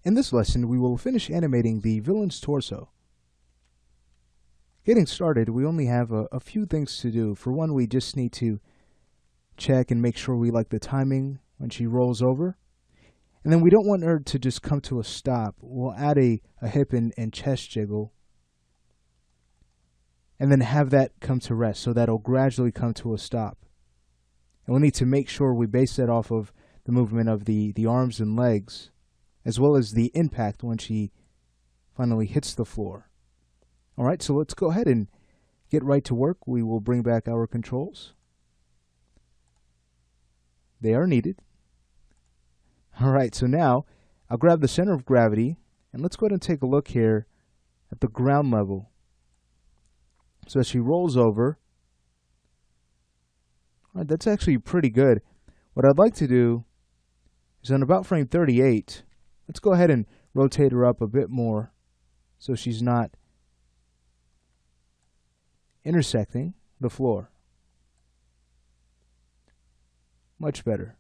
In this lesson, we will finish animating the villain's torso. Getting started, we only have a few things to do. For one, we just need to check and make sure we like the timing when she rolls over. And then we don't want her to just come to a stop. We'll add a hip and chest jiggle. And then have that come to rest, so that'll gradually come to a stop. And we'll need to make sure we base that off of the movement of the arms and legs, as well as the impact when she finally hits the floor. Alright, so let's go ahead and get right to work. We will bring back our controls. They are needed. Alright, so now I'll grab the center of gravity, and let's go ahead and take a look here at the ground level. So as she rolls over, that's actually pretty good. What I'd like to do is on about frame 38, let's go ahead and rotate her up a bit more so she's not intersecting the floor. Much better.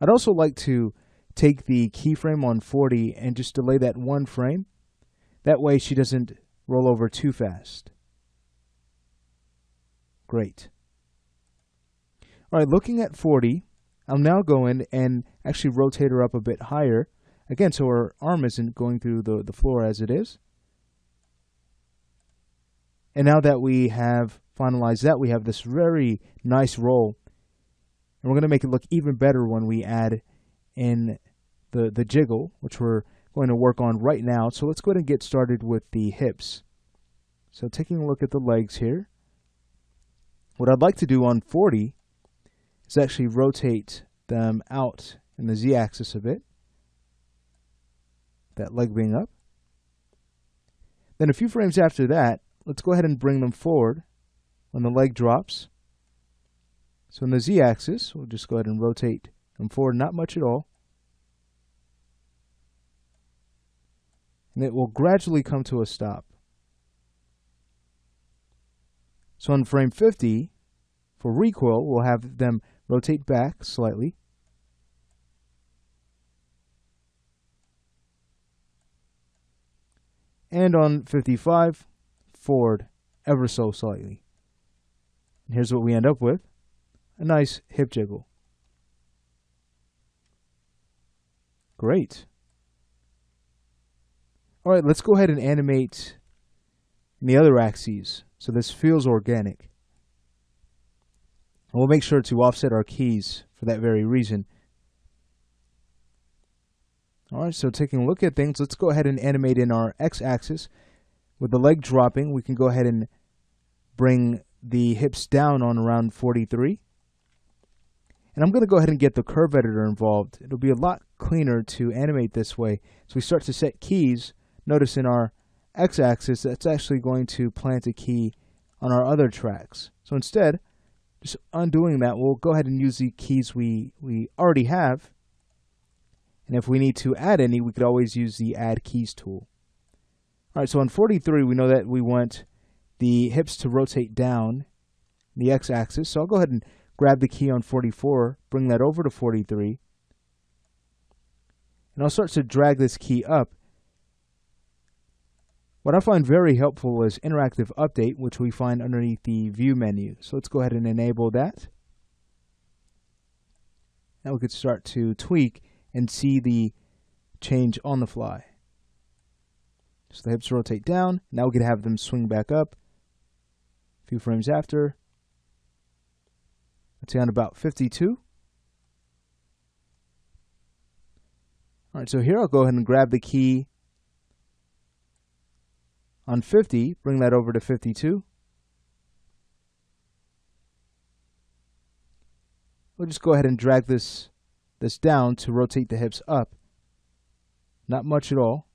I'd also like to take the keyframe on 40 and just delay that one frame. That way she doesn't roll over too fast. Great. Alright, looking at 40, I'll now go in and actually rotate her up a bit higher. Again, so her arm isn't going through the floor as it is. And now that we have finalized that, we have this very nice roll. And we're going to make it look even better when we add in the jiggle, which we're going to work on right now. So let's go ahead and get started with the hips. So taking a look at the legs here. What I'd like to do on 40 is actually rotate them out in the z-axis a bit. That leg being up. Then a few frames after that, let's go ahead and bring them forward when the leg drops. So in the z-axis, we'll just go ahead and rotate them forward, not much at all. And it will gradually come to a stop. So on frame 50, for recoil, we'll have them rotate back slightly. And on 55, forward ever so slightly. And here's what we end up with. A nice hip jiggle. Great. Alright, let's go ahead and animate the other axes so this feels organic. And we'll make sure to offset our keys for that very reason. Alright, so taking a look at things, let's go ahead and animate in our x-axis. With the leg dropping, we can go ahead and bring the hips down on around 43. And I'm going to go ahead and get the curve editor involved. It'll be a lot cleaner to animate this way. So we start to set keys. Notice in our x-axis, that's actually going to plant a key on our other tracks. So instead, just undoing that, we'll go ahead and use the keys we already have. And if we need to add any, we could always use the Add Keys tool. Alright, so on 43, we know that we want the hips to rotate down the x-axis. So I'll go ahead and grab the key on 44, bring that over to 43. And I'll start to drag this key up. What I find very helpful is Interactive Update, which we find underneath the View menu. So let's go ahead and enable that. Now we could start to tweak and see the change on the fly. So the hips rotate down. Now we can have them swing back up. A few frames after. Let's say on about 52. Alright, so here I'll go ahead and grab the key on 50, bring that over to 52. We'll just go ahead and drag this down to rotate the hips up. Not much at all.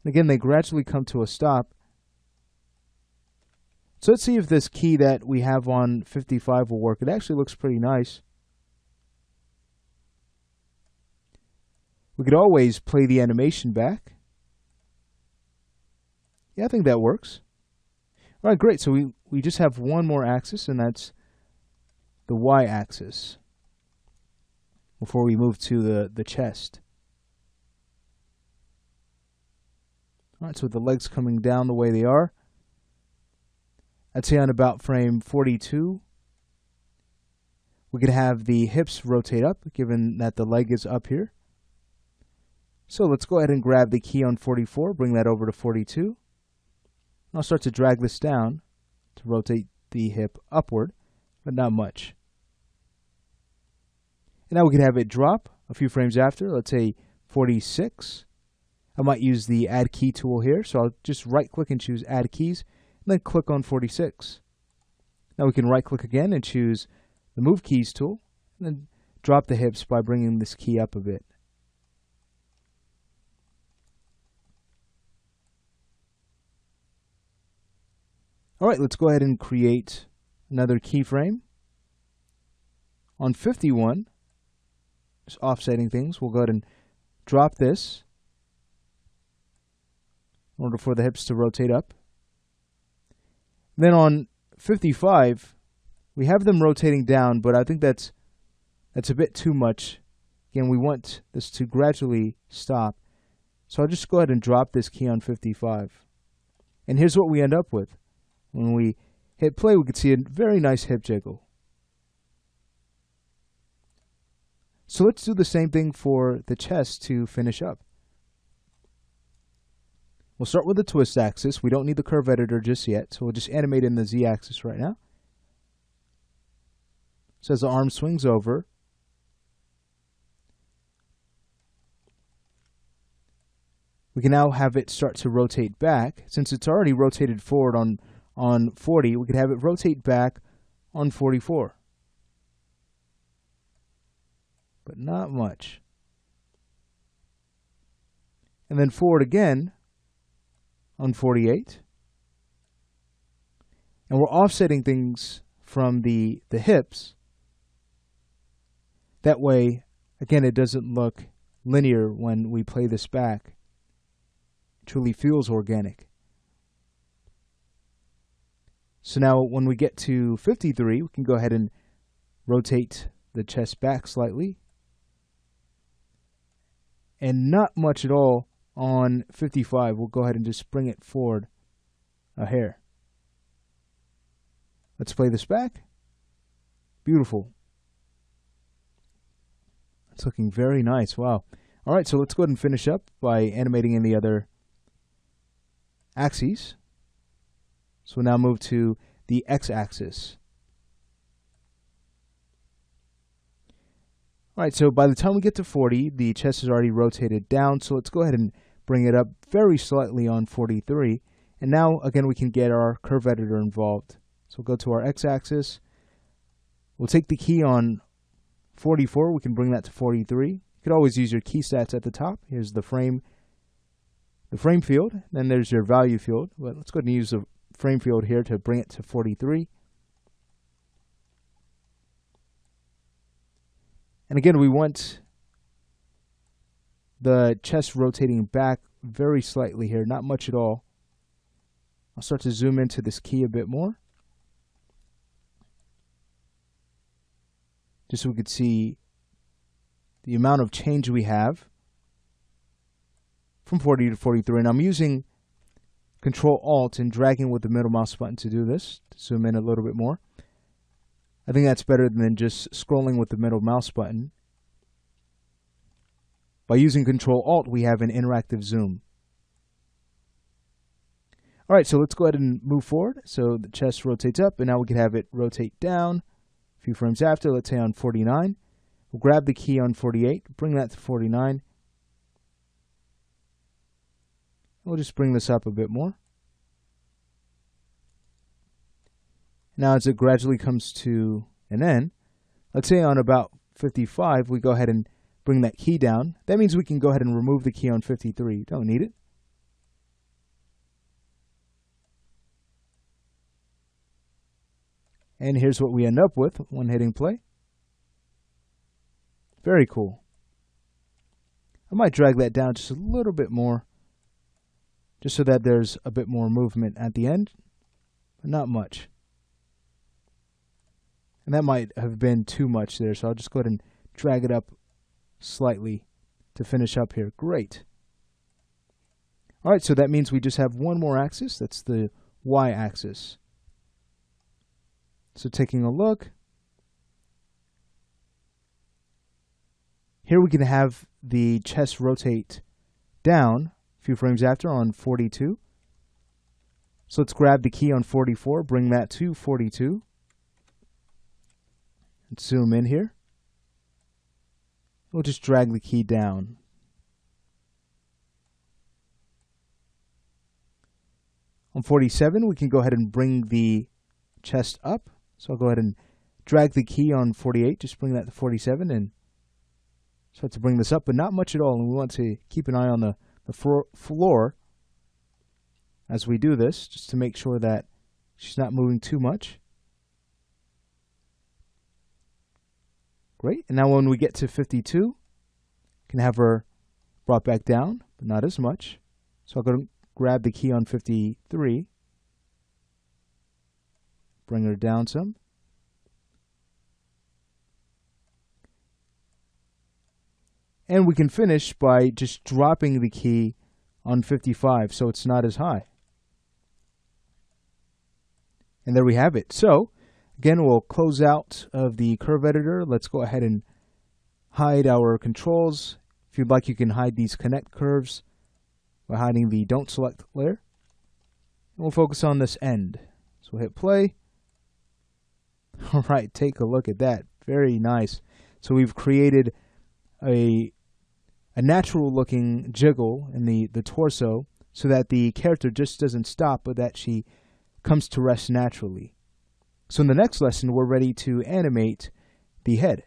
And again, they gradually come to a stop. So let's see if this key that we have on 55 will work. It actually looks pretty nice. We could always play the animation back. Yeah, I think that works. All right, great. So we just have one more axis, and that's the y-axis before we move to the chest. All right, so with the legs coming down the way they are, I'd say on about frame 42, we could have the hips rotate up, given that the leg is up here. So let's go ahead and grab the key on 44, bring that over to 42. And I'll start to drag this down to rotate the hip upward, but not much. And now we can have it drop a few frames after, let's say 46. I might use the Add Key tool here, so I'll just right-click and choose Add Keys, and then click on 46. Now we can right-click again and choose the Move Keys tool, and then drop the hips by bringing this key up a bit. All right, let's go ahead and create another keyframe. On 51, just offsetting things, we'll go ahead and drop this in order for the hips to rotate up. Then on 55, we have them rotating down, but I think that's a bit too much. Again, we want this to gradually stop. So I'll just go ahead and drop this key on 55. And here's what we end up with. When we hit play, we can see a very nice hip jiggle. So let's do the same thing for the chest to finish up. We'll start with the twist axis. We don't need the curve editor just yet, so we'll just animate in the Z axis right now. So as the arm swings over, we can now have it start to rotate back. Since it's already rotated forward on 40, we could have it rotate back on 44. But not much. And then forward again on 48. And we're offsetting things from the hips. That way, again, it doesn't look linear when we play this back. It truly feels organic. So now when we get to 53, we can go ahead and rotate the chest back slightly. And not much at all on 55. We'll go ahead and just bring it forward a hair. Let's play this back. Beautiful. It's looking very nice. Wow. All right, so let's go ahead and finish up by animating in the other axes. So we'll now move to the x-axis. All right, so by the time we get to 40, the chest is already rotated down. So let's go ahead and bring it up very slightly on 43. And now, again, we can get our curve editor involved. So we'll go to our x-axis. We'll take the key on 44. We can bring that to 43. You could always use your key stats at the top. Here's the frame field. Then there's your value field. But let's go ahead and use the frame field here to bring it to 43. And again, we want the chest rotating back very slightly here, not much at all. I'll start to zoom into this key a bit more, just so we could see the amount of change we have from 40 to 43. And I'm using Control-Alt and dragging with the middle mouse button to do this, to zoom in a little bit more. I think that's better than just scrolling with the middle mouse button. By using Control-Alt, we have an interactive zoom. All right, so let's go ahead and move forward. So the chest rotates up, and now we can have it rotate down a few frames after, let's say on 49. We'll grab the key on 48, bring that to 49. We'll just bring this up a bit more. Now as it gradually comes to an end, let's say on about 55, we go ahead and bring that key down. That means we can go ahead and remove the key on 53. Don't need it. And here's what we end up with when hitting play. Very cool. I might drag that down just a little bit more, just so that there's a bit more movement at the end, but not much. And that might have been too much there, so I'll just go ahead and drag it up slightly to finish up here. Great. All right, so that means we just have one more axis. That's the y-axis. So taking a look, here we can have the chest rotate down a few frames after on 42. So let's grab the key on 44, bring that to 42. And zoom in here. We'll just drag the key down. On 47, we can go ahead and bring the chest up. So I'll go ahead and drag the key on 48, just bring that to 47 and start to bring this up, but not much at all. And we want to keep an eye on the floor as we do this, just to make sure that she's not moving too much. Great. And now when we get to 52, can have her brought back down, but not as much. So I'll go grab the key on 53, bring her down some. And we can finish by just dropping the key on 55 so it's not as high. And there we have it. So again, we'll close out of the curve editor. Let's go ahead and hide our controls. If you'd like, you can hide these connect curves by hiding the don't select layer. And we'll focus on this end. So we'll hit play. All right, take a look at that. Very nice. So we've created a natural looking jiggle in the torso so that the character just doesn't stop, but that she comes to rest naturally. So in the next lesson, we're ready to animate the head.